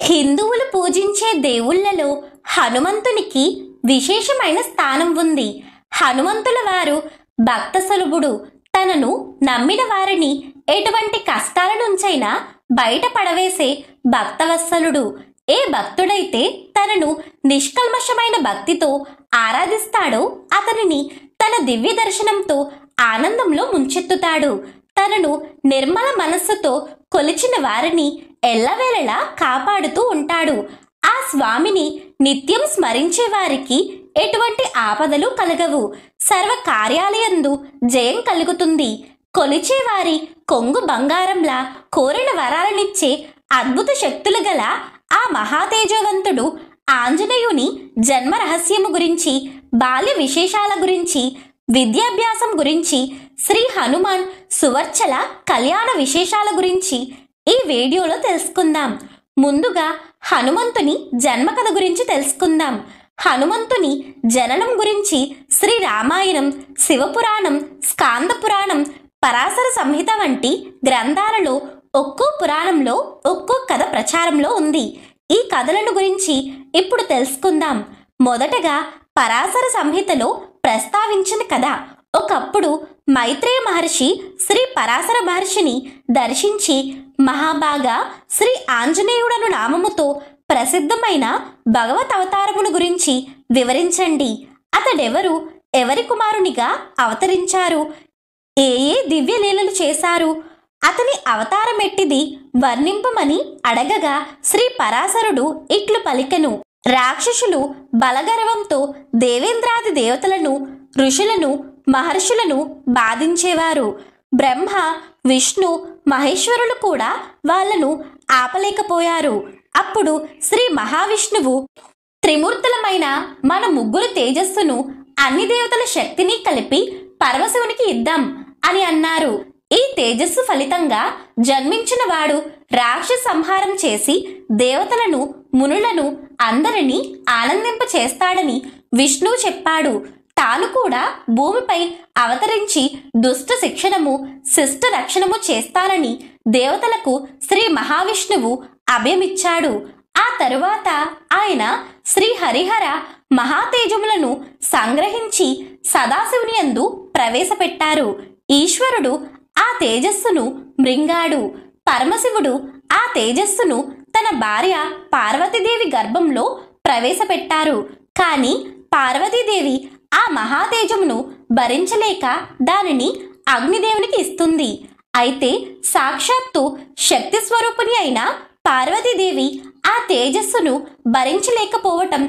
హిందువులు పూజించే దేవుళ్లలో హనుమంతునికి విశేషమైన స్థానం ఉంది. హనుమంతుల వారు భక్త సులభుడు. తనను నమ్మిన వారిని ఎటువంటి కష్టాల నుంచైనా బయట పడవేసే భక్తవత్సలుడు. ఏ భక్తుడైతే తనను నిష్కల్మషమైన భక్తితో ఆరాధిస్తాడో అతనిని తన దివ్య దర్శనంతో ఆనందంలో ముంచెత్తుతాడు. తనను నిర్మల మనస్సుతో కొలిచిన వారిని ఎల్లవేళలా కాపాడుతూ ఉంటాడు. ఆ స్వామిని నిత్యం స్మరించే వారికి ఎటువంటి ఆపదలు కలగవు. సర్వ కార్యాలయందు జయం కలుగుతుంది. కొలిచే వారి కొంగు బంగారంలా కోరిన వరాలనిచ్చే అద్భుత శక్తులు గల ఆ మహాతేజవంతుడు ఆంజనేయుని జన్మ రహస్యము గురించి, బాల్య విశేషాల గురించి, విద్యాభ్యాసం గురించి, శ్రీ హనుమాన్ సువర్చల కళ్యాణ విశేషాల గురించి ఈ వీడియోలో తెలుసుకుందాం. ముందుగా హనుమంతుని జన్మ కథ గురించి తెలుసుకుందాం. హనుమంతుని జననం గురించి శ్రీ రామాయణం, శివపురాణం, స్కాంద పురాణం, పరాశర సంహిత వంటి గ్రంథాలలో ఒక్కో పురాణంలో ఒక్కో కథ ప్రచారంలో ఉంది. ఈ కథలను గురించి ఇప్పుడు తెలుసుకుందాం. మొదటగా పరాశర సంహితలో ప్రస్తావించిన కథ. ఒకప్పుడు మైత్రేయ మహర్షి శ్రీ పరాశర మహర్షిని దర్శించి మహాభాగా శ్రీ ఆంజనేయుడను నామముతో ప్రసిద్ధమైన భగవత్ అవతారమును గురించి వివరించండి. అతడెవరు, ఎవరి కుమారునిగా అవతరించారు, ఏ ఏ దివ్య లీలలు చేశారు, అతని అవతారమెట్టిది వర్ణింపమని అడగగా శ్రీ పరాశరుడు ఇట్లు పలికెను. రాక్షసులు బలగర్వంతో దేవేంద్రాది దేవతలను, ఋషులను, మహర్షులను బాధించేవారు. బ్రహ్మ, విష్ణు, మహేశ్వరులు కూడా వాళ్లను ఆపలేకపోయారు. అప్పుడు శ్రీ మహావిష్ణువు త్రిమూర్తులమైన మన ముగ్గురు తేజస్సును, అన్ని దేవతల శక్తిని కలిపి పరమశివునికి ఇద్దాం అని అన్నారు. ఈ తేజస్సు ఫలితంగా జన్మించిన వాడు రాక్షస సంహారం చేసి దేవతలను, మునులను అందరినీ ఆనందింప చేస్తాడని విష్ణువు చెప్పాడు. తాను కూడా భూమిపై అవతరించి దుష్ట శిక్షణము, శిష్ట రక్షణము చేస్తానని దేవతలకు శ్రీ మహావిష్ణువు అభయమిచ్చాడు. ఆ తరువాత ఆయన శ్రీ హరిహర మహాతేజములను సంగ్రహించి సదాశివుని యందు ప్రవేశపెట్టారు. ఈశ్వరుడు ఆ తేజస్సును మృంగాడు. పరమశివుడు ఆ తేజస్సును తన భార్య పార్వతీదేవి గర్భంలో ప్రవేశపెట్టారు. కానీ పార్వతీదేవి ఆ మహాతేజమును భరించలేక దానిని అగ్నిదేవునికి ఇస్తుంది. అయితే సాక్షాత్తు శక్తి స్వరూపిణి అయిన పార్వతీదేవి ఆ తేజస్సును భరించలేకపోవటం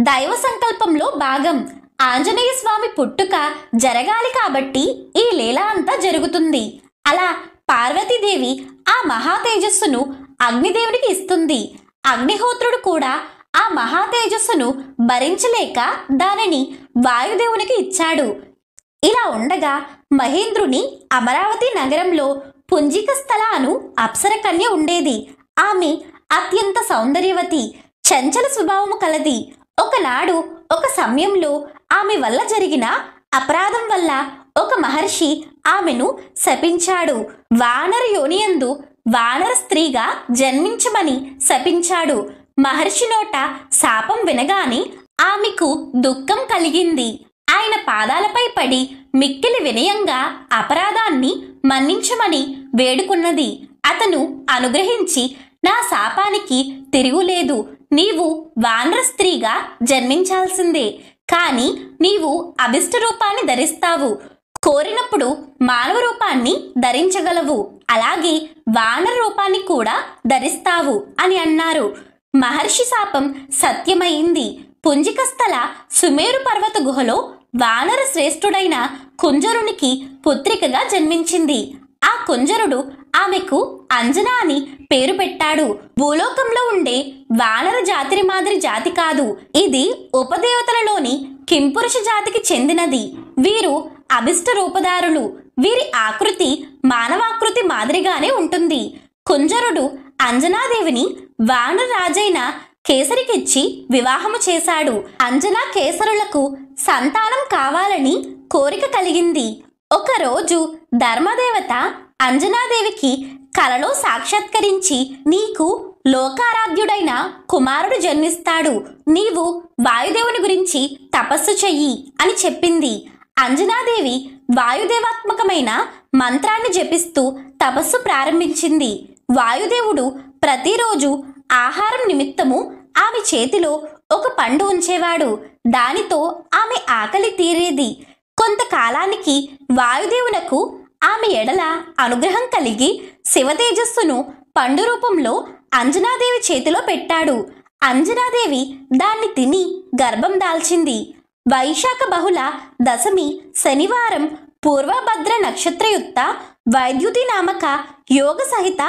దైవ సంకల్పంలో భాగం. ఆంజనేయ స్వామి పుట్టుక జరగాలి కాబట్టి ఈ లీల అంతా జరుగుతుంది. అలా పార్వతీదేవి ఆ మహాతేజస్సును అగ్నిదేవునికి ఇస్తుంది. అగ్నిహోత్రుడు కూడా ఆ మహాతేజస్సును భరించలేక దానిని వాయుదేవునికి ఇచ్చాడు. ఇలా ఉండగా మహేంద్రుని అమరావతి నగరంలో పుంజిక స్థల అను అప్సర కన్య ఉండేది. ఆమె అత్యంత సౌందర్యవతి, చంచల స్వభావము కలది. ఒకనాడు ఒక సమయంలో ఆమె వల్ల జరిగిన అపరాధం వల్ల ఒక మహర్షి ఆమెను శపించాడు. వానర యోనియందు వానర స్త్రీగా జన్మించమని శపించాడు. మహర్షి నోట శాపం వినగానే ఆమెకు దుఃఖం కలిగింది. ఆయన పాదాలపై పడి మిక్కిలి వినయంగా అపరాధాన్ని మన్నించమని వేడుకున్నది. అతను అనుగ్రహించి, నా శాపానికి తిరుగులేదు, నీవు వానర స్త్రీగా జన్మించాల్సిందే, కానీ నీవు అభిష్ట రూపాన్ని ధరిస్తావు, కోరినప్పుడు మానవ రూపాన్ని ధరించగలవు, అలాగే వానర రూపాన్ని కూడా ధరిస్తావు అని అన్నారు. మహర్షి శాపం సత్యమైంది. పుంజిక స్థల సుమేరు పర్వత గుహలో వానర శ్రేష్ఠుడైన కుంజరునికి పుత్రికగా జన్మించింది. ఆ కుంజరుడు ఆమెకు అంజన అని పేరు పెట్టాడు. భూలోకంలో ఉండే వానర జాతి మాదిరి జాతి కాదు. ఇది ఉపదేవతలలోని కింపురుష జాతికి చెందినది. వీరు అభిష్ట రూపదారులు. వీరి ఆకృతి మానవాకృతి మాదిరిగానే ఉంటుంది. కుంజరుడు అంజనాదేవిని వానర రాజైన కేసరికిచ్చి వివాహము చేశాడు. అంజనా కేసరులకు సంతానం కావాలని కోరిక కలిగింది. ఒకరోజు ధర్మదేవత అంజనాదేవికి కలలో సాక్షాత్కరించి, నీకు లోకారాధ్యుడైన బుద్ధిమంతుడైన కుమారుడు జన్మిస్తాడు. నీవు వాయుదేవుని గురించి తపస్సు చెయ్యి అని చెప్పింది. అంజనాదేవి వాయుదేవాత్మకమైన మంత్రాన్ని జపిస్తూ తపస్సు ప్రారంభించింది. వాయుదేవుడు ప్రతిరోజు ఆహారం నిమిత్తము ఆమె చేతిలో ఒక పండు ఉంచేవాడు. దానితో ఆమె ఆకలి తీరేది. కొంతకాలానికి వాయుదేవునకు ఆమె ఎడల అనుగ్రహం కలిగి శివతేజస్సును పండు రూపంలో అంజనాదేవి చేతిలో పెట్టాడు. అంజనాదేవి దాన్ని తిని గర్భం దాల్చింది. వైశాఖ బహుళ దశమి శనివారం పూర్వభద్ర నక్షత్రయుక్త వైద్యుతి నామక యోగ సహిత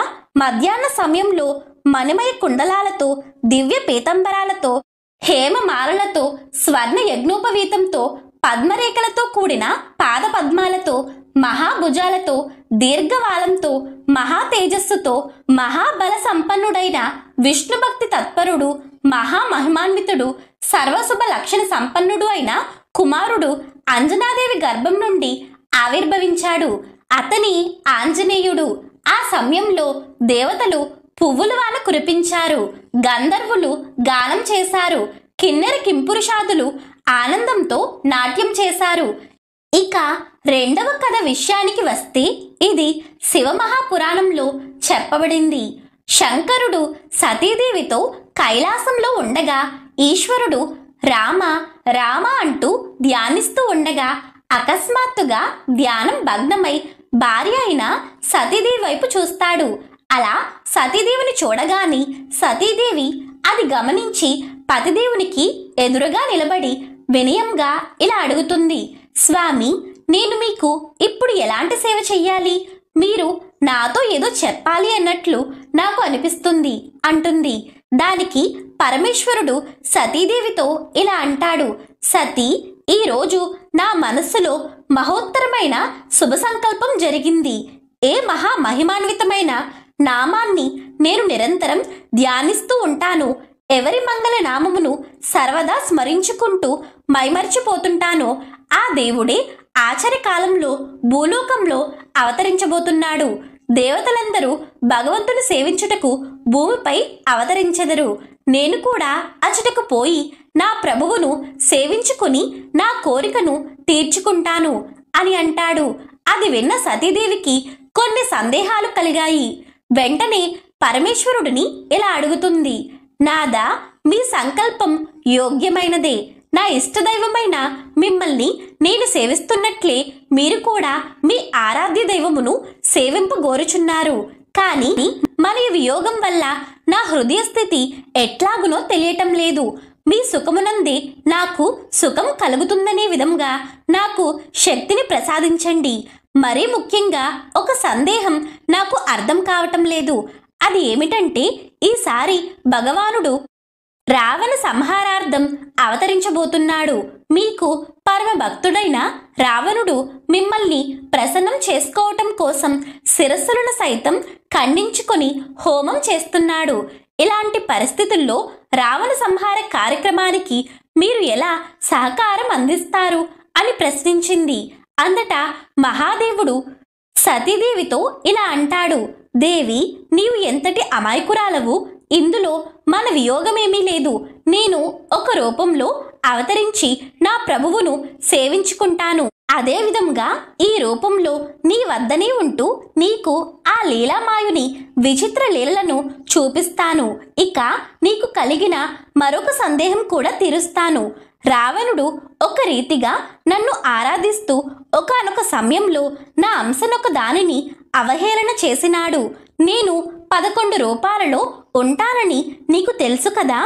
మధ్యాహ్న సమయంలో మణిమయ కుండలాలతో, దివ్య పీతంబరాలతో, హేమమాలలతో, స్వర్ణ యజ్ఞోపవీతంతో, పద్మరేఖలతో కూడిన పాద పద్మాలతో, మహాభుజాలతో, దీర్ఘవాలంతో, మహా తేజస్సుతో, మహాబల సంపన్నుడైన విష్ణుభక్తి తత్పరుడు, మహామహిమాన్వితుడు, సర్వశుభ లక్షణ సంపన్నుడు అయిన కుమారుడు అంజనాదేవి గర్భం నుండి ఆవిర్భవించాడు. అతని ఆంజనేయుడు. ఆ సమయంలో దేవతలు పువ్వుల వాన కురిపించారు. గంధర్వులు గానం చేశారు. కిన్నెర కింపురుషాదులు ఆనందంతో నాట్యం చేశారు. ఇక రెండవ కథ విషయానికి వస్తే ఇది శివమహాపురాణంలో చెప్పబడింది. శంకరుడు సతీదేవితో కైలాసంలో ఉండగా ఈశ్వరుడు రామ రామ అంటూ ధ్యానిస్తూ ఉండగా అకస్మాత్తుగా ధ్యానం భగ్నమై భార్య అయిన సతీదేవి వైపు చూస్తాడు. అలా సతీదేవిని చూడగాని సతీదేవి అది గమనించి పతిదేవునికి ఎదురుగా నిలబడి వినయంగా ఇలా అడుగుతుంది, స్వామి, నేను మీకు ఇప్పుడు ఎలాంటి సేవ చెయ్యాలి? మీరు నాతో ఏదో చెప్పాలి అన్నట్లు నాకు అనిపిస్తుంది అంటుంది. దానికి పరమేశ్వరుడు సతీదేవితో ఇలా అంటాడు, సతీ, ఈరోజు నా మనస్సులో మహోత్తరమైన శుభ సంకల్పం జరిగింది. ఏ మహామహిమాన్వితమైన నామాన్ని నేను నిరంతరం ధ్యానిస్తూ ఉంటాను, ఎవరి మంగళ నామమును సర్వదా స్మరించుకుంటూ మైమర్చిపోతుంటానో ఆ దేవుడే ఆచర్యకాలంలో భూలోకంలో అవతరించబోతున్నాడు. దేవతలందరూ భగవంతుని సేవించుటకు భూమిపై అవతరించెదరు. నేను కూడా అచటకు పోయి నా ప్రభువును సేవించుకుని నా కోరికను తీర్చుకుంటాను అని అంటాడు. అది విన్న సతీదేవికి కొన్ని సందేహాలు కలిగాయి. వెంటనే పరమేశ్వరుడిని ఇలా అడుగుతుంది, నాదా, మీ సంకల్పం యోగ్యమైనదే. నా ఇష్టదైవమైన మిమ్మల్ని నేను సేవిస్తున్నట్లే మీరు కూడా మీ ఆరాధ్య దైవమును సేవింపగోరుచున్నారు. కానీ మన వియోగం వల్ల నా హృదయ స్థితి ఎట్లాగునో తెలియటం లేదు. మీ సుఖమునందే నాకు సుఖం కలుగుతుందనే విధంగా నాకు శక్తిని ప్రసాదించండి. మరీ ముఖ్యంగా ఒక సందేహం నాకు అర్థం కావటం లేదు. అది ఏమిటంటే, ఈసారి భగవానుడు రావణ సంహారార్థం అవతరించబోతున్నాడు. మీకు పరమ భక్తుడైన రావణుడు మిమ్మల్ని ప్రసన్నం చేసుకోవటం కోసం శిరస్సులను సైతం ఖండించుకొని హోమం చేస్తున్నాడు. ఇలాంటి పరిస్థితుల్లో రావణ సంహార కార్యక్రమానికి మీరు ఎలా సహకారం అందిస్తారు అని ప్రశ్నించింది. అంతటా మహాదేవుడు సతీదేవితో ఇలా అంటాడు, దేవి, నీవు ఎంతటి అమాయకురాలవు. ఇందులో మన వియోగమేమీ లేదు. నేను ఒక రూపంలో అవతరించి నా ప్రభువును సేవించుకుంటాను. అదే విధంగా ఈ రూపంలో నీ వద్దనే ఉంటూ నీకు ఆ లీలామాయుని విచిత్ర లీలలను చూపిస్తాను. ఇక నీకు కలిగిన మరొక సందేహం కూడా తీరుస్తాను. రావణుడు ఒక రీతిగా నన్ను ఆరాధిస్తూ ఒకానొక సమయంలో నా అంశనొక దానిని అవహేళన చేసినాడు. నేను 11 రూపాలలో ఉంటానని నీకు తెలుసు కదా.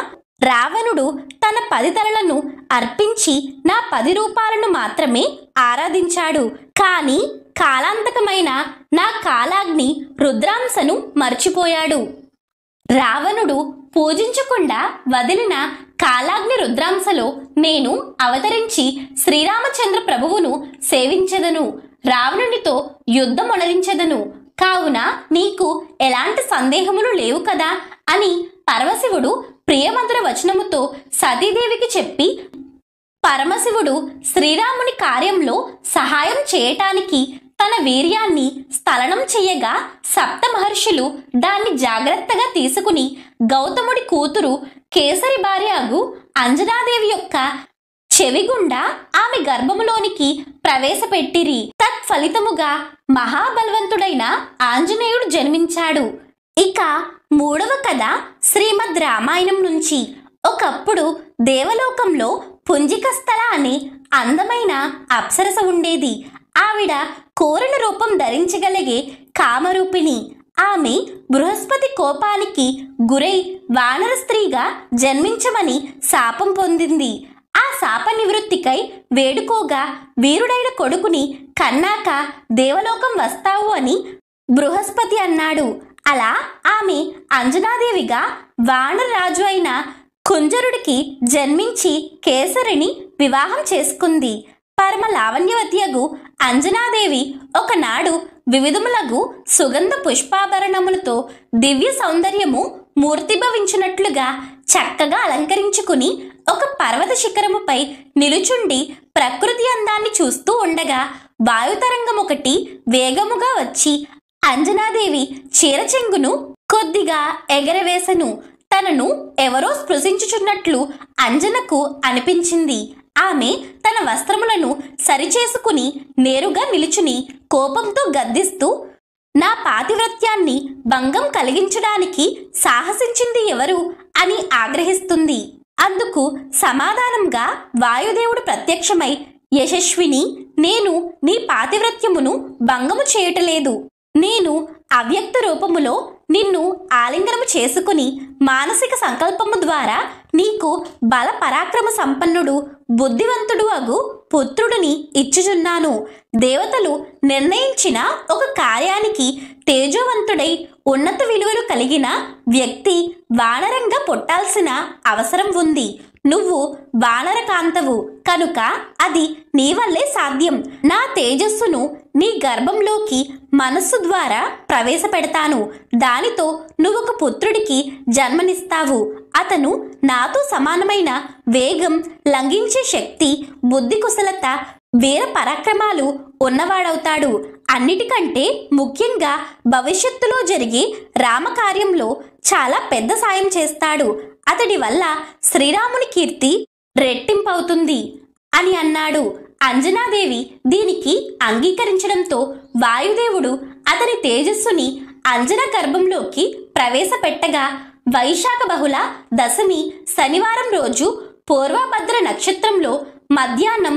రావణుడు తన 10 తలలను అర్పించి నా 10 రూపాలను మాత్రమే ఆరాధించాడు. కానీ కాలాంతకమైన నా కాలాగ్ని రుద్రాంశను మర్చిపోయాడు. రావణుడు పూజించకుండా వదిలిన కాలాగ్ని రుద్రాంశలో నేను అవతరించి శ్రీరామచంద్ర ప్రభువును సేవించెదను. రావణునితో యుద్ధమొనరించెదను. కావున నీకు ఎలాంటి సందేహములు లేవు కదా అని పరమశివుడు ప్రియమధుర వచనముతో సతీదేవికి చెప్పి, పరమశివుడు శ్రీరాముని కార్యంలో సహాయం చేయటానికి తన వీర్యాన్ని స్థలనం చెయ్యగా సప్త మహర్షులు దాన్ని జాగ్రత్తగా తీసుకుని గౌతముడి కూతురు కేసరి భార్యగు అంజనాదేవి యొక్క చెవిగుండా ఆమె గర్భములోనికి ప్రవేశపెట్టిరి. తత్ఫలితముగా మహాబలవంతుడైన ఆంజనేయుడు జన్మించాడు. ఇక మూడవ కథ శ్రీమద్ రామాయణం నుంచి. ఒకప్పుడు దేవలోకంలో పుంజికస్థల అనే అందమైన అప్సరస ఉండేది. ఆవిడ కోరిన రూపం ధరించగలిగే కామరూపిణి. ఆమె బృహస్పతి కోపానికి గురై వానర స్త్రీగా జన్మించమని శాపం పొందింది. ఆ శాప నివృత్తికై వేడుకోగా వీరుడైన కొడుకుని కన్నాక దేవలోకం వస్తావు అని బృహస్పతి అన్నాడు. అలా ఆమె అంజనాదేవిగా వానరరాజు అయిన కుంజరుడికి జన్మించి కేసరిని వివాహం చేసుకుంది. పరమ లావణ్యవతియగు అంజనాదేవి ఒకనాడు వివిధములగు సుగంధ పుష్పాభరణములతో దివ్య సౌందర్యము మూర్తిభవించినట్లుగా చక్కగా అలంకరించుకుని ఒక పర్వత శిఖరముపై నిలుచుండి ప్రకృతి అందాన్ని చూస్తూ ఉండగా వాయుతరంగం ఒకటి వేగముగా వచ్చి అంజనాదేవి చీరచెంగును కొద్దిగా ఎగరవేసెను. తనను ఎవరో స్పృశించుచున్నట్లు అంజనకు అనిపించింది. ఆమె తన వస్త్రములను సరిచేసుకుని నేరుగా నిలుచుని కోపంతో గద్దిస్తూ, నా పాతివ్రత్యాన్ని భంగం కలిగించడానికి సాహసించింది ఎవరు అని ఆగ్రహిస్తుంది. అందుకు సమాధానంగా వాయుదేవుడు ప్రత్యక్షమై, యశస్విని, నేను నీ పాతివ్రత్యమును భంగము చేయటలేదు. నేను అవ్యక్త రూపములో నిన్ను ఆలింగనము చేసుకుని మానసిక సంకల్పము ద్వారా నీకు బల పరాక్రమ సంపన్నుడు బుద్ధివంతుడు అగు పుత్రుడిని ఇచ్చుచున్నాను. దేవతలు నిర్ణయించిన ఒక కార్యానికి తేజోవంతుడై ఉన్నత విలువలు కలిగిన వ్యక్తి వానరంగా పుట్టాల్సిన అవసరం ఉంది. నువ్వు వానరకాంతవు కనుక అది నీ వల్లే సాధ్యం. నా తేజస్సును నీ గర్భంలోకి మనస్సు ద్వారా ప్రవేశపెడతాను. దానితో నువ్వొక పుత్రుడికి జన్మనిస్తావు. అతను నాతో సమానమైన వేగం, లంఘించే శక్తి, బుద్ధి కుశలత, వీర పరాక్రమాలు ఉన్నవాడవుతాడు. అన్నిటికంటే ముఖ్యంగా భవిష్యత్తులో జరిగే రామకార్యంలో చాలా పెద్ద సాయం చేస్తాడు. అతడి వల్ల శ్రీరాముని కీర్తి రెట్టింపవుతుంది అని అన్నాడు. అంజనాదేవి దీనికి అంగీకరించడంతో వాయుదేవుడు అతని తేజస్సుని అంజన గర్భంలోకి ప్రవేశపెట్టగా వైశాఖ బహుళ దశమి శనివారం రోజు పూర్వభద్ర నక్షత్రంలో మధ్యాహ్నం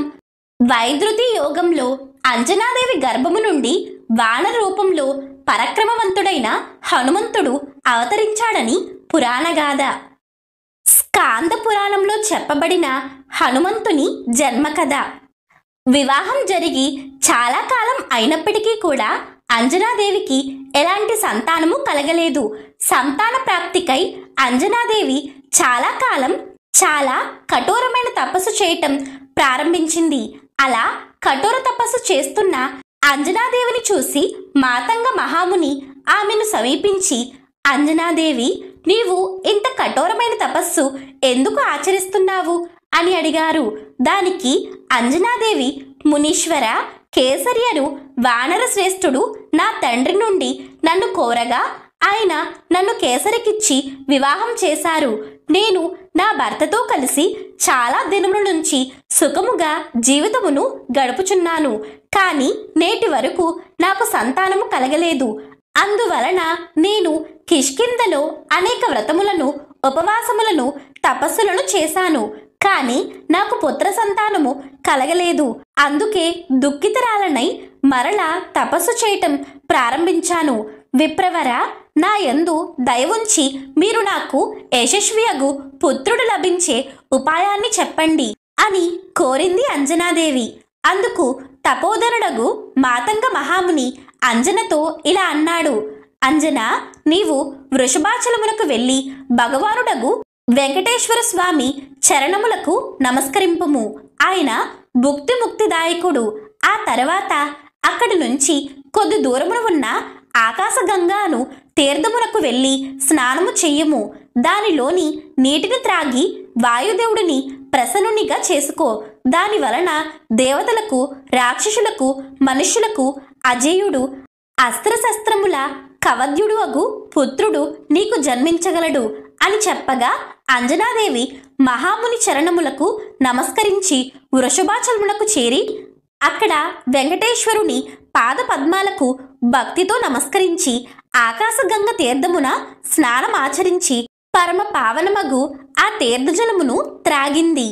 వైద్యుతి యోగంలో అంజనాదేవి గర్భము నుండి వానర రూపంలో పరాక్రమవంతుడైన హనుమంతుడు అవతరించాడని పురాణగాథ. స్కాంద పురాణంలో చెప్పబడిన హనుమంతుని జన్మ కథ. వివాహం జరిగి చాలా కాలం అయినప్పటికీ కూడా అంజనాదేవికి ఎలాంటి సంతానము కలగలేదు. సంతాన ప్రాప్తికై అంజనాదేవి చాలా కాలం చాలా కఠోరమైన తపస్సు చేయటం ప్రారంభించింది. అలా కఠోర తపస్సు చేస్తున్న అంజనాదేవిని చూసి మాతంగ మహాముని ఆమెను సమీపించి, అంజనాదేవి, నీవు ఇంత కఠోరమైన తపస్సు ఎందుకు ఆచరిస్తున్నావు అని అడిగారు. దానికి అంజనాదేవి, మునీశ్వర, కేసరియను వానర శ్రేష్ఠుడు నా తండ్రి నుండి నన్ను కోరగా ఆయన నన్ను కేసరికిచ్చి వివాహం చేశారు. నేను నా భర్తతో కలిసి చాలా దినముల నుంచి సుఖముగా జీవితమును గడుపుచున్నాను. కానీ నేటి వరకు నాకు సంతానము కలగలేదు. అందువలన నేను కిష్కింధలో అనేక వ్రతములను, ఉపవాసములను, తపస్సులను చేశాను. కానీ నాకు పుత్ర సంతానము కలగలేదు. అందుకే దుఃఖితురాలనై మరలా తపస్సు చేయటం ప్రారంభించాను. విప్రవర, నా యందు దయవుంచి మీరు నాకు యశస్వియగు పుత్రుడు లభించే ఉపాయాన్ని చెప్పండి అని కోరింది అంజనాదేవి. అందుకు తపోధనుడగు మాతంగ మహాముని అంజనతో ఇలా అన్నాడు. అంజన, నీవు వృషభాచలమునకు వెళ్ళి భగవానుడగు వెంకటేశ్వర స్వామి చరణములకు నమస్కరింపుము. ఆయన భుక్తి ముక్తిదాయకుడు. ఆ తర్వాత అక్కడి నుంచి కొద్ది దూరమున ఉన్న ఆకాశగంగాను తీర్థమునకు వెళ్ళి స్నానము చెయ్యము. దానిలోని నీటిని త్రాగి వాయుదేవుడిని ప్రసన్నునిగా చేసుకో. దాని వలన దేవతలకు, రాక్షసులకు, మనుష్యులకు అజేయుడు అస్త్రశస్త్రముల కవద్యుడు అగు పుత్రుడు నీకు జన్మించగలడు అని చెప్పగా అంజనాదేవి మహాముని చరణములకు నమస్కరించి వృషభాచలమునకు చేరి అక్కడ వెంకటేశ్వరుని పాద పద్మాలకు భక్తితో నమస్కరించి ఆకాశగంగ తీర్థమున స్నానమాచరించి పరమ పావనమగు ఆ తీర్థజలమును త్రాగింది.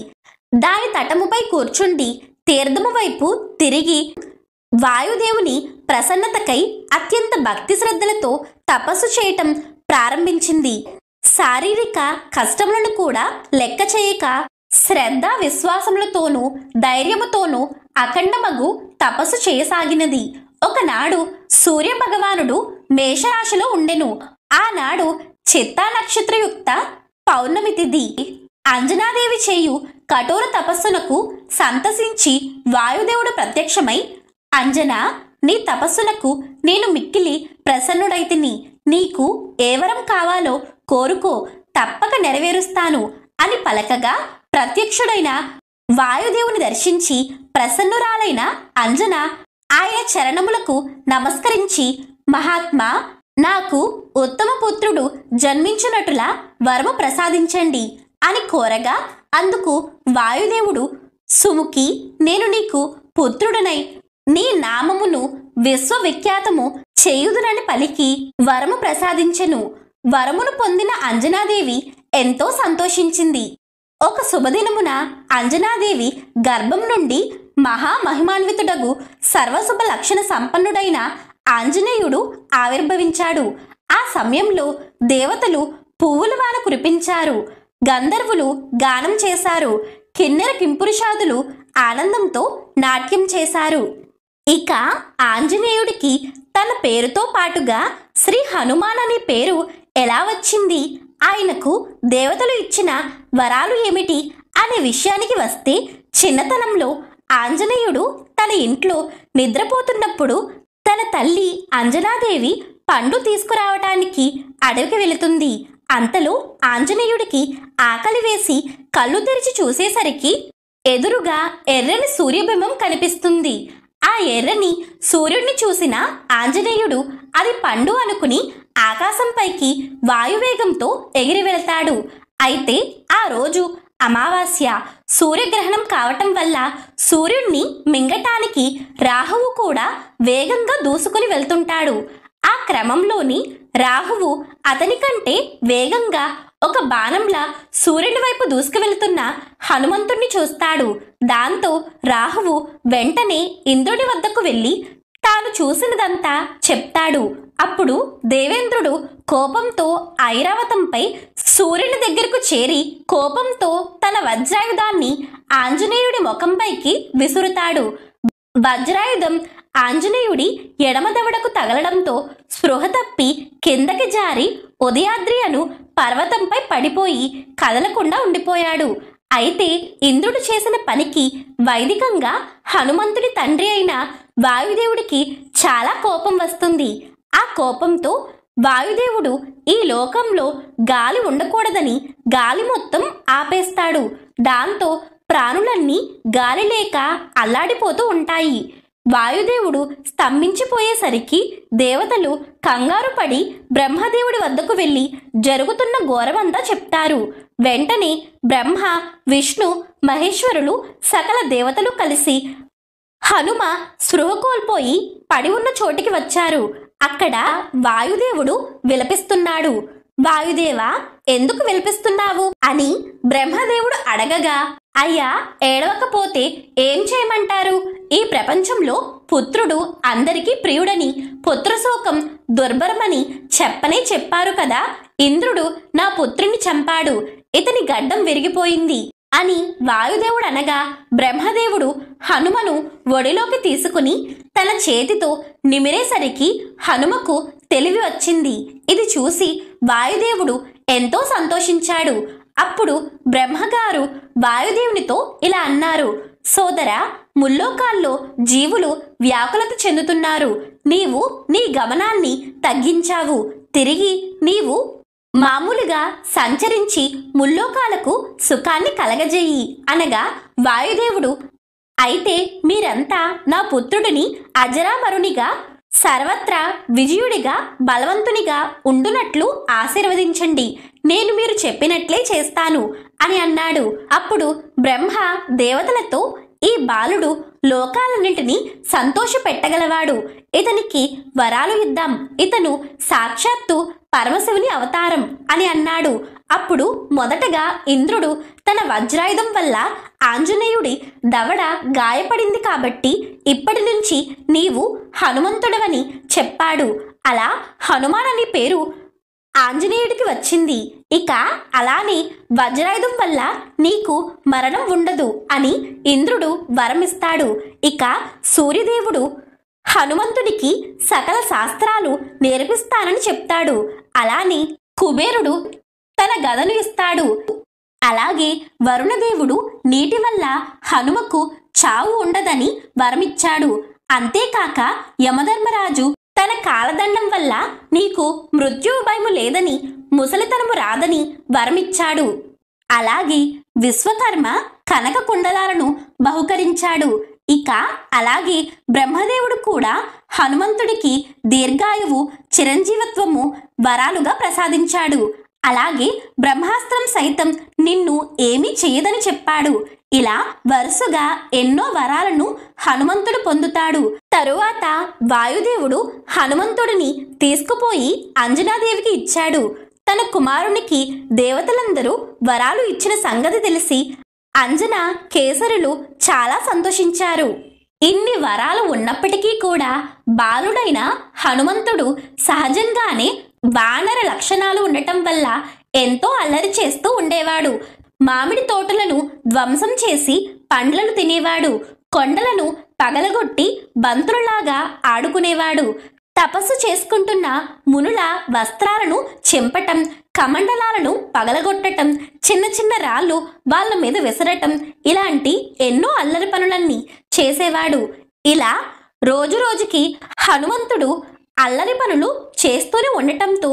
దాని తటముపై కూర్చుండి తీర్థము వైపు తిరిగి వాయుదేవుని ప్రసన్నతకై అత్యంత భక్తి శ్రద్ధలతో తపస్సు చేయటం ప్రారంభించింది. శారీరక కష్టములను కూడా లెక్క చేయక శ్రద్ధ విశ్వాసములతోనూ ధైర్యముతోనూ అఖండమగు తపస్సు చేయసాగినది. ఒకనాడు సూర్య భగవానుడు మేషరాశిలో ఉండెను. ఆనాడు చిత్తా నక్షత్రయుక్త పౌర్ణమి తిథి. అంజనాదేవి చేయు కఠోర తపస్సునకు సంతసించి వాయుదేవుడు ప్రత్యక్షమై, అంజనా, నీ తపస్సునకు నేను మిక్కిలి ప్రసన్నుడైతిని. నీకు ఏ వరం కావాలో కోరుకో, తప్పక నెరవేరుస్తాను అని పలకగా ప్రత్యక్షుడైన వాయుదేవుని దర్శించి ప్రసన్నురాలైన అంజన ఆయన చరణములకు నమస్కరించి, మహాత్మా, నాకు ఉత్తమ పుత్రుడు జన్మించినట్టులా వరము ప్రసాదించండి అని కోరగా అందుకు వాయుదేవుడు, సుముఖి, నేను నీకు పుత్రుడనై నీ నామమును విశ్వవిఖ్యాతము చేయుదునని పలికి వరము ప్రసాదించెను. వరమును పొందిన అంజనాదేవి ఎంతో సంతోషించింది. ఒక శుభదినమున అంజనాదేవి గర్భం నుండి మహామహిమాన్వితుడగు సర్వశుభ లక్షణ సంపన్నుడైన ఆంజనేయుడు ఆవిర్భవించాడు. ఆ సమయంలో దేవతలు పువ్వుల వాన కురిపించారు. గంధర్వులు గానం చేశారు. కిన్నెర కింపురుషాదులు ఆనందంతో నాట్యం చేశారు. ఇక ఆంజనేయుడికి తన పేరుతో పాటుగా శ్రీ హనుమాన్ అనే పేరు ఎలా వచ్చింది, ఆయనకు దేవతలు ఇచ్చిన వరాలు ఏమిటి అనే విషయానికి వస్తే, చిన్నతనంలో ఆంజనేయుడు తన ఇంట్లో నిద్రపోతున్నప్పుడు తన తల్లి అంజనాదేవి పండు తీసుకురావటానికి అడవికి వెళుతుంది. అంతలో ఆంజనేయుడికి ఆకలి వేసి కళ్ళు తెరిచి చూసేసరికి ఎదురుగా ఎర్రని సూర్యబింబం కనిపిస్తుంది. ఆ ఎర్రని సూర్యుడిని చూసిన ఆంజనేయుడు అది పండు అనుకుని ఆకాశంపైకి వాయువేగంతో ఎగిరి వెళ్తాడు. అయితే ఆ రోజు అమావాస్య, సూర్యగ్రహణం కావటం వల్ల సూర్యుడిని మింగటానికి రాహువు కూడా వేగంగా దూసుకుని వెళ్తుంటాడు. ఆ క్రమంలోని రాహువు అతని కంటే వేగంగా ఒక బాణంలా సూర్యుని వైపు దూసుకు వెళ్తున్న హనుమంతుణ్ణి చూస్తాడు. దాంతో రాహువు వెంటనే ఇంద్రుడి వద్దకు వెళ్ళి తాను చూసినదంతా చెప్తాడు. అప్పుడు దేవేంద్రుడు కోపంతో ఐరావతంపై సూర్యుని దగ్గరకు చేరి కోపంతో తన వజ్రాయుధాన్ని ఆంజనేయుడి ముఖంపైకి విసురుతాడు. వజ్రాయుధం ఆంజనేయుడి ఎడమ దవడకు తగలడంతో స్పృహ తప్పి కిందకి జారి ఉదయాద్రి అను పర్వతంపై పడిపోయి కదలకుండా ఉండిపోయాడు. అయితే ఇంద్రుడు చేసిన పనికి వైదికంగా హనుమంతుడి తండ్రి అయిన వాయుదేవుడికి చాలా కోపం వస్తుంది. ఆ కోపంతో వాయుదేవుడు ఈ లోకంలో గాలి ఉండకూడదని గాలి మొత్తం ఆపేస్తాడు. దాంతో ప్రాణులన్నీ గాలి లేక అల్లాడిపోతూ ఉంటాయి. వాయుదేవుడు స్తంభించిపోయేసరికి దేవతలు కంగారు పడి బ్రహ్మదేవుడి వద్దకు వెళ్ళి జరుగుతున్న ఘోరమంతా చెప్తారు. వెంటనే బ్రహ్మ, విష్ణు, మహేశ్వరులు సకల దేవతలు కలిసి హనుమ స్పృహ కోల్పోయి పడి ఉన్న చోటికి వచ్చారు. అక్కడ వాయుదేవుడు విలపిస్తున్నాడు. వాయుదేవా, ఎందుకు విలపిస్తున్నావు అని బ్రహ్మదేవుడు అడగగా, అయ్యా, ఏడవకపోతే ఏం చేయమంటారు? ఈ ప్రపంచంలో పుత్రుడు అందరికీ ప్రియుడని, పుత్రశోకం దుర్భరమని చెప్పనే చెప్పారు కదా. ఇంద్రుడు నా పుత్రుని చంపాడు, ఇతని గడ్డం విరిగిపోయింది అని వాయుదేవుడు అనగా బ్రహ్మదేవుడు హనుమను ఒడిలోకి తీసుకుని తన చేతితో నిమిరేసరికి హనుమకు తెలివి వచ్చింది. ఇది చూసి వాయుదేవుడు ఎంతో సంతోషించాడు. అప్పుడు బ్రహ్మగారు వాయుదేవునితో ఇలా అన్నారు, సోదరా, ముల్లోకాల్లో జీవులు వ్యాకులత చెందుతున్నారు. నీవు నీ గమనాన్ని తగ్గించావు. తిరిగి నీవు మామూలుగా సంచరించి ముల్లోకాలకు సుఖాన్ని కలగజేయి అనగా వాయుదేవుడు అయితే మీరంతా నా పుత్రుడిని అజరామరునిగా సర్వత్రా విజయుడిగా బలవంతునిగా ఉండునట్లు ఆశీర్వదించండి. నేను మీరు చెప్పినట్లే చేస్తాను అని అన్నాడు. అప్పుడు బ్రహ్మ దేవతలతో, ఈ బాలుడు లోకాలన్నింటినీ సంతోషపెట్టగలవాడు. ఇతనికి వరాలు ఇద్దాం. ఇతను సాక్షాత్తు పరమశివుని అవతారం అని అన్నాడు. అప్పుడు మొదటగా ఇంద్రుడు తన వజ్రాయుధం వల్ల ఆంజనేయుడి దవడ గాయపడింది కాబట్టి ఇప్పటి నుంచి నీవు హనుమంతుడవని చెప్పాడు. అలా హనుమాన్ అని పేరు ఆంజనేయుడికి వచ్చింది. ఇక అలానే వజ్రాయుధం వల్ల నీకు మరణం ఉండదు అని ఇంద్రుడు వరమిస్తాడు. ఇక సూర్యదేవుడు హనుమంతుడికి సకల శాస్త్రాలు నేర్పిస్తానని చెప్తాడు. అలానే కుబేరుడు తన గదను ఇస్తాడు. అలాగే వరుణదేవుడు నీటి వల్ల హనుమకు చావు ఉండదని వరమిచ్చాడు. అంతేకాక యమధర్మరాజు తన కాలదండం వల్ల నీకు మృత్యు భయము లేదని, ముసలితనము రాదని వరమిచ్చాడు. అలాగే విశ్వకర్మ కనక కుండలాలను బహుకరించాడు. ఇక అలాగే బ్రహ్మదేవుడు కూడా హనుమంతుడికి దీర్ఘాయువు, చిరంజీవత్వము వరాలుగా ప్రసాదించాడు. అలాగే బ్రహ్మాస్త్రం సైతం నిన్ను ఏమీ చేయదని చెప్పాడు. ఇలా వరుసగా ఎన్నో వరాలను హనుమంతుడు పొందుతాడు. తరువాత వాయుదేవుడు హనుమంతుడిని తీసుకుపోయి అంజనాదేవికి ఇచ్చాడు. తన కుమారునికి దేవతలందరూ వరాలు ఇచ్చిన సంగతి తెలిసి అంజన కేసరులు చాలా సంతోషించారు. ఇన్ని వరాలు ఉన్నప్పటికీ కూడా బాలుడైన హనుమంతుడు సహజంగానే వానర లక్షణాలు ఉండటం వల్ల ఎంతో అల్లరి చేస్తూ ఉండేవాడు. మామిడి తోటలను ధ్వంసం చేసి పండ్లను తినేవాడు. కొండలను పగలగొట్టి బంతులలాగా ఆడుకునేవాడు. తపస్సు చేసుకుంటున్న మునుల వస్త్రాలను చింపటం, కమండలాలను పగలగొట్టటం, చిన్న చిన్న రాళ్ళు వాళ్ళ మీద విసరటం, ఇలాంటి ఎన్నో అల్లరి పనులన్నీ చేసేవాడు. ఇలా రోజు రోజుకి హనుమంతుడు అల్లరి పనులు చేస్తూనే ఉండటంతో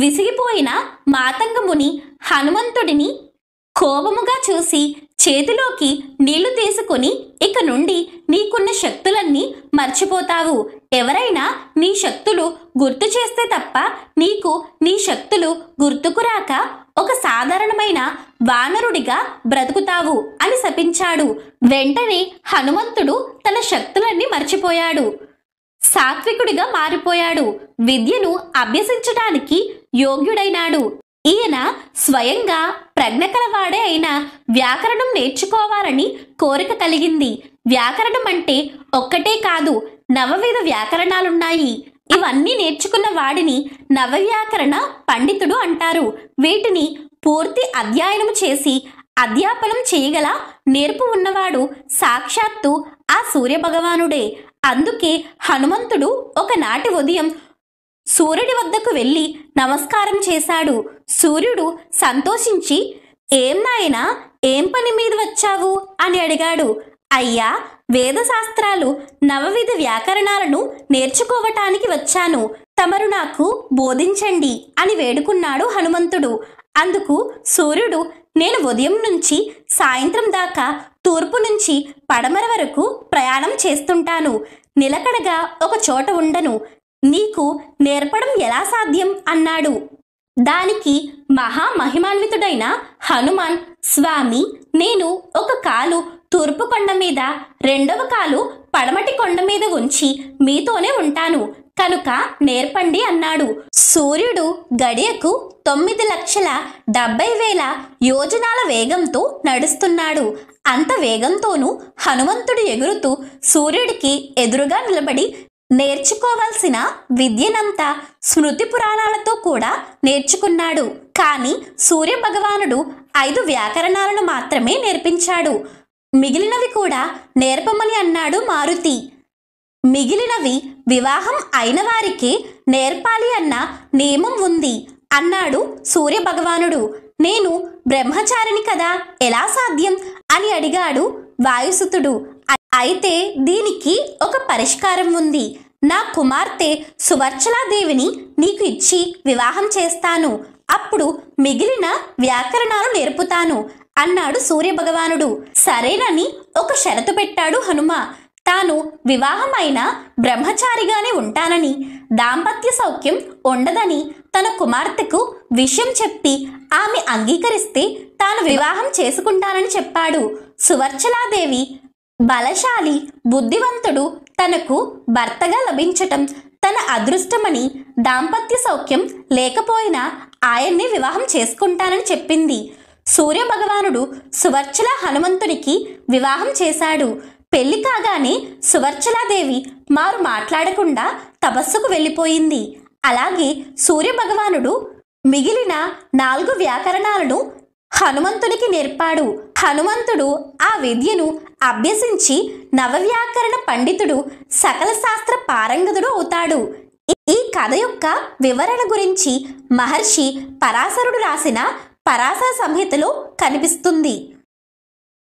విసిగిపోయిన మాతంగ ముని హనుమంతుడిని కోపముగా చూసి చేతిలోకి నీళ్లు తీసుకుని, ఇక నుండి నీకున్న శక్తులన్నీ మర్చిపోతావు. ఎవరైనా నీ శక్తులు గుర్తు చేస్తే తప్ప నీకు నీ శక్తులు గుర్తుకు రాక ఒక సాధారణమైన వానరుడిగా బ్రతుకుతావు అని శపించాడు. వెంటనే హనుమంతుడు తన శక్తులన్నీ మర్చిపోయాడు. సాత్వికుడిగా మారిపోయాడు. విద్యను అభ్యసించడానికి యోగ్యుడైనాడు. ఈయన స్వయంగా ప్రజ్ఞ కలవాడే అయిన వ్యాకరణం నేర్చుకోవాలని కోరిక కలిగింది. వ్యాకరణం అంటే ఒక్కటే కాదు, నవవిధ వ్యాకరణాలున్నాయి. ఇవన్నీ నేర్చుకున్న వాడిని నవవ్యాకరణ పండితుడు అంటారు. వీటిని పూర్తి అధ్యయనం చేసి అధ్యాపనం చేయగల నేర్పు ఉన్నవాడు సాక్షాత్తు ఆ సూర్యభగవానుడే. అందుకే హనుమంతుడు ఒకనాటి ఉదయం సూర్యుడి వద్దకు వెళ్ళి నమస్కారం చేశాడు. సూర్యుడు సంతోషించి, ఏం నాయనా, ఏం పని మీద వచ్చావు అని అడిగాడు. అయ్యా, వేదశాస్త్రాలు నవవిధ వ్యాకరణాలను నేర్చుకోవటానికి వచ్చాను. తమరు నాకు బోధించండి అని వేడుకున్నాడు హనుమంతుడు. అందుకు సూర్యుడు, నేను ఉదయం నుంచి సాయంత్రం దాకా తూర్పు నుంచి పడమర వరకు ప్రయాణం చేస్తుంటాను. నిలకడగా ఒక చోట ఉండను. నీకు నేర్పడం ఎలా సాధ్యం అన్నాడు. దానికి మహామహిమాన్వితుడైన హనుమాన్, స్వామి, నేను ఒక కాలు తూర్పు కొండ మీద, రెండవ కాలు పడమటి కొండ మీద ఉంచి మీతోనే ఉంటాను కనుక నేర్పండి అన్నాడు. సూర్యుడు గడియకు 9,70,000 యోజనాల వేగంతో నడుస్తున్నాడు. అంత వేగంతోనూ హనుమంతుడు ఎగురుతూ సూర్యుడికి ఎదురుగా నిలబడి నేర్చుకోవాల్సిన విద్యనంతా స్మృతి పురాణాలతో కూడా నేర్చుకున్నాడు. కానీ సూర్య భగవానుడు 5 వ్యాకరణాలను మాత్రమే నేర్పించాడు. మిగిలినవి కూడా నేర్పమని అన్నాడు మారుతి. మిగిలినవి వివాహం అయిన వారికే నేర్పాలి అన్న నియమం ఉంది అన్నాడు సూర్య భగవానుడు. నేను బ్రహ్మచారిని కదా, ఎలా సాధ్యం అని అడిగాడు వాయుసుతుడు. అయితే దీనికి ఒక పరిష్కారం ఉంది. నా కుమార్తె సువర్చలాదేవిని నీకు ఇచ్చి వివాహం చేస్తాను. అప్పుడు మిగిలిన వ్యాకరణాలు నేర్పుతాను. అన్నాడు సూర్యభగవానుడు. సరేనని ఒక షరతు పెట్టాడు హనుమ. తాను వివాహమైన బ్రహ్మచారిగానే ఉంటానని, దాంపత్య సౌఖ్యం ఉండదని తన కుమార్తెకు విషయం చెప్పి ఆమె అంగీకరిస్తే తాను వివాహం చేసుకుంటానని చెప్పాడు. సువర్చలాదేవి బలశాలి, బుద్ధివంతుడు తనకు భర్తగా లభించటం తన అదృష్టమని, దాంపత్య సౌఖ్యం లేకపోయినా ఆయన్ని వివాహం చేసుకుంటానని చెప్పింది. సూర్యభగవానుడు సువర్చల హనుమంతునికి వివాహం చేశాడు. పెళ్లి కాగానే సువర్చలాదేవి మారు మాట్లాడకుండా తపస్సుకు వెళ్ళిపోయింది. అలాగే సూర్యభగవానుడు మిగిలిన 4 వ్యాకరణాలను హనుమంతునికి నేర్పాడు. హనుమంతుడు ఆ విద్యను అభ్యసించి నవవ్యాకరణ పండితుడు, సకల శాస్త్ర పారంగతుడు అవుతాడు. ఈ కథ యొక్క వివరణ గురించి మహర్షి పరాశరుడు రాసిన పరాశర సంహితలో కనిపిస్తుంది.